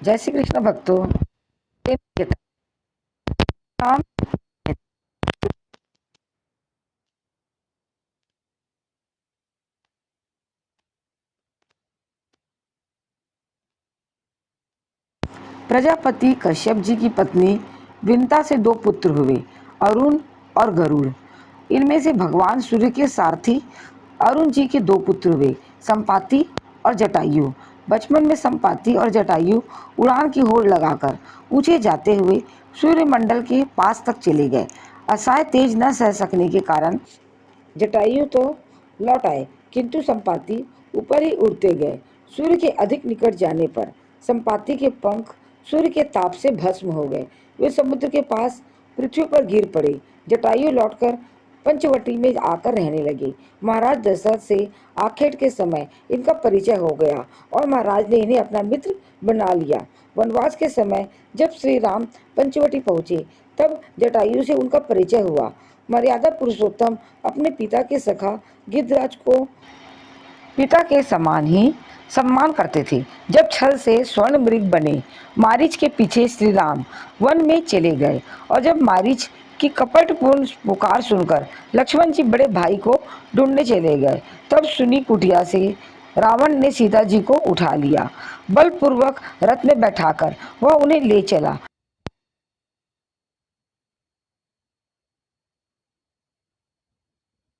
जय श्री कृष्ण भक्तों। राम प्रजापति कश्यप जी की पत्नी विंता से 2 पुत्र हुए, अरुण और गरुड़। इनमें से भगवान सूर्य के सारथी अरुण जी के 2 पुत्र हुए, संपाति और जटायु। बचपन में संपाति और जटायु उड़ान की होड़ लगाकर ऊंचे जाते हुए सूर्यमंडल के पास तक चले गए। असहाय तेज न सह सकने के कारण जटायु तो लौट आए, किंतु संपाति ऊपर ही उड़ते गए। सूर्य के अधिक निकट जाने पर संपाति के पंख सूर्य के ताप से भस्म हो गए। वे समुद्र के पास पृथ्वी पर गिर पड़े। जटायु लौटकर पंचवटी में आकर रहने लगे। महाराज दशरथ से आखेट के समय इनका परिचय हो गया और महाराज ने इन्हें अपना मित्र बना लिया। वनवास के समय जब श्री राम पंचवटी पहुँचे, तब जटायु से उनका परिचय हुआ। मर्यादा पुरुषोत्तम अपने पिता के सखा गिद्धराज को पिता के समान ही सम्मान करते थे। जब छल से स्वर्ण मृग बने, मारीच के पीछे श्री राम वन में चले गए, और जब मारीच की कपटपूर्ण पुकार सुनकर लक्ष्मण जी बड़े भाई को ढूंढने चले गए, तब सुनी कुटिया से रावण ने सीता जी को उठा लिया। बलपूर्वक रथ में बैठाकर वह उन्हें ले चला।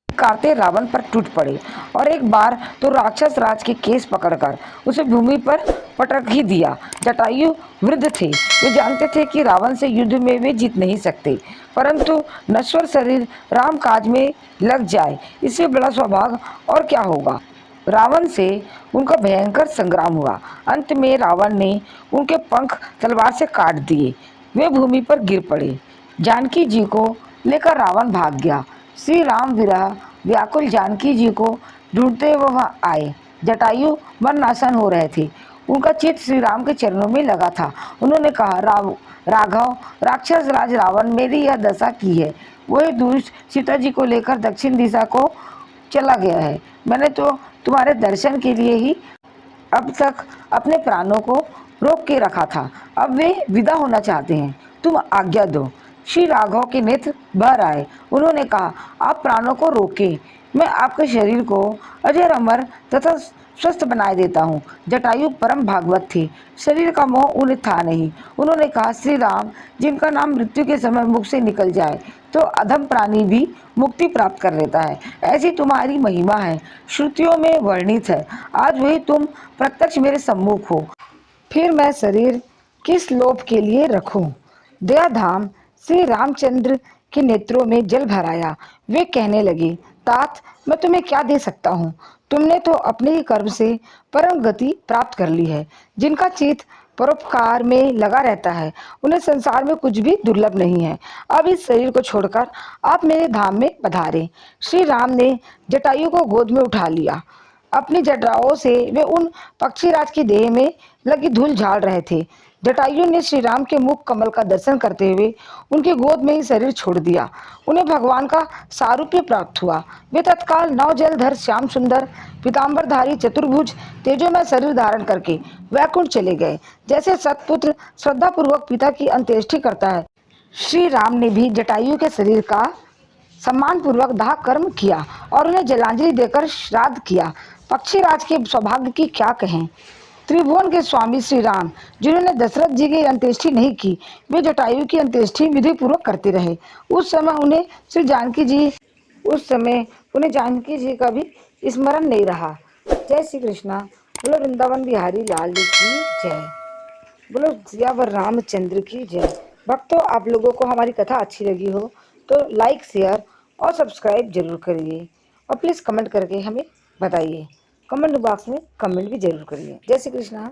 कार्ते रावण पर टूट पड़े और एक बार तो राक्षस राज के केस पकड़कर उसे भूमि पर पटक ही दिया। जटायु वृद्ध थे, वे जानते थे कि रावण से युद्ध में वे जीत नहीं सकते, परंतु नश्वर शरीर राम काज में लग जाए, इससे बड़ा सौभाग्य और क्या होगा। रावण से उनका भयंकर संग्राम हुआ। अंत में रावण ने उनके पंख तलवार से काट दिए। वे भूमि पर गिर पड़े। जानकी जी को लेकर रावण भाग गया। श्री राम विरह व्याकुल जानकी जी को ढूंढते हुए वहां आए। जटायु मरणासन हो रहे थे। उनका चित्त श्री राम के चरणों में लगा था। उन्होंने कहा, राघव, राक्षस राज रावण मेरी यह दशा की है। वही दुष्ट सीता जी को लेकर दक्षिण दिशा को चला गया है। मैंने तो तुम्हारे दर्शन के लिए ही अब तक अपने प्राणों को रोक के रखा था। अब वे विदा होना चाहते हैं, तुम आज्ञा दो। श्री राघव के नेत्र भर आए। उन्होंने कहा, आप प्राणों को रोकें, मैं आपके शरीर को अजर अमर तथा स्वस्थ बनाए देता हूँ। जटायु परम भागवत थे, शरीर का मोह उन्हें था नहीं। उन्होंने कहा, श्री राम, जिनका नाम मृत्यु के समय मुख से निकल जाए तो अधम प्राणी भी मुक्ति प्राप्त कर लेता है, ऐसी तुम्हारी महिमा है, श्रुतियों में वर्णित है। आज वही तुम प्रत्यक्ष मेरे सम्मुख हो, फिर मैं शरीर किस लोभ के लिए रखूं। दयाधाम श्री रामचंद्र के नेत्रों में जल भर आया। वे कहने लगे, तात, मैं तुम्हें क्या दे सकता हूँ। तुमने तो अपने ही कर्म से परम गति प्राप्त कर ली है। जिनका चित्त परोपकार में लगा रहता है, उन्हें संसार में कुछ भी दुर्लभ नहीं है। अब इस शरीर को छोड़कर आप मेरे धाम में पधारे। श्री राम ने जटायु को गोद में उठा लिया। अपनी जटाओं से वे उन पक्षीराज की देह में लगी धूल झाड़ रहे थे। जटायु ने श्री राम के मुख कमल का दर्शन करते हुए उनकी गोद में ही शरीर छोड़ दिया। उन्हें भगवान का सारूप्य प्राप्त हुआ। वे तत्काल नव जलधर श्याम सुंदर पीताम्बरधारी चतुर्भुज तेजोमय शरीर धारण करके वैकुंठ चले गए। जैसे सतपुत्र श्रद्धापूर्वक पिता की अंत्येष्टि करता है, श्री राम ने भी जटायु के शरीर का सम्मान पूर्वक दाह कर्म किया और उन्हें जलांजलि देकर श्राद्ध किया। पक्षीराज के सौभाग्य की क्या कहें। त्रिभुवन के स्वामी श्री राम, जिन्होंने दशरथ जी की अंत्येष्टि नहीं की, वे जटायु की अंत्येष्टि विधि पूर्वक करते रहे। उस समय उन्हें जानकी जी का भी स्मरण नहीं रहा। जय श्री कृष्णा। बोलो वृंदावन बिहारी लाल जी की जय। बोलो सियावर रामचंद्र की जय। भक्तों, आप लोगों को हमारी कथा अच्छी लगी हो तो लाइक, शेयर और सब्सक्राइब जरूर करिए, और प्लीज़ कमेंट करके हमें बताइए। कमेंट बॉक्स में कमेंट भी जरूर करिए। जय श्री कृष्णा।